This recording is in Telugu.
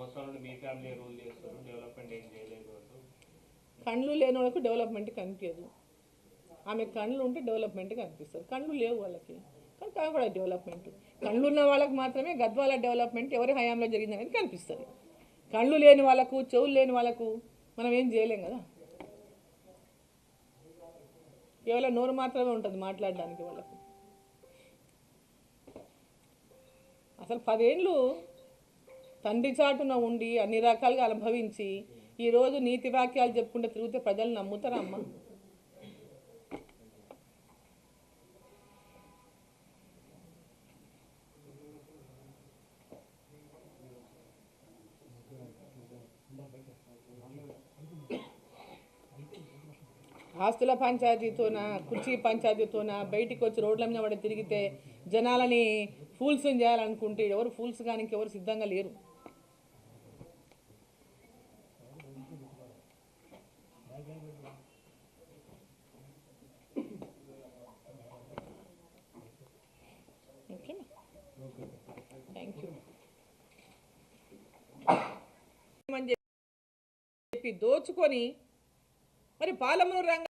సంవత్సరాల నుండి మీ ఫ్యామిలీ రూల్ చేస్తారు, డెవలప్మెంట్ ఏం చేయలేదు. కళ్ళు లేని వాళ్ళకు డెవలప్మెంట్ కనిపించదు. ఆమె కళ్ళు ఉంటే డెవలప్మెంట్ కనిపిస్తుంది. కళ్ళు లేవు వాళ్ళకి, కానీ కూడా డెవలప్మెంట్. కళ్ళు ఉన్న వాళ్ళకి మాత్రమే గద్వాల డెవలప్మెంట్ ఎవరి హయాంలో జరిగిందనేది కనిపిస్తుంది. కళ్ళు లేని వాళ్ళకు, చెవులు లేని వాళ్ళకు మనం ఏం చేయలేం కదా. కేవలం నోరు మాత్రమే ఉంటుంది మాట్లాడడానికి వాళ్ళకు. అసలు 10 ఏళ్ళు తండ్రి చాటున ఉండి అన్ని రకాలుగా అనుభవించి ఈరోజు నీతి వాక్యాలు చెప్పుకుంటే తిరిగితే ప్రజలు నమ్ముతారా అమ్మ? ఆస్తుల పంచాయతీతోన, కుర్చీ పంచాయతీతోన బయటికి వచ్చి రోడ్ల మీద పడి తిరిగితే జనాలని ఫూల్స్ని చేయాలనుకుంటే ఎవరు ఫూల్స్ కానీ ఇంకెవరు సిద్ధంగా లేరు. ఓకేనా, థ్యాంక్ యూ. అని చెప్పి దోచుకొని మరి పాలమూరు రంగ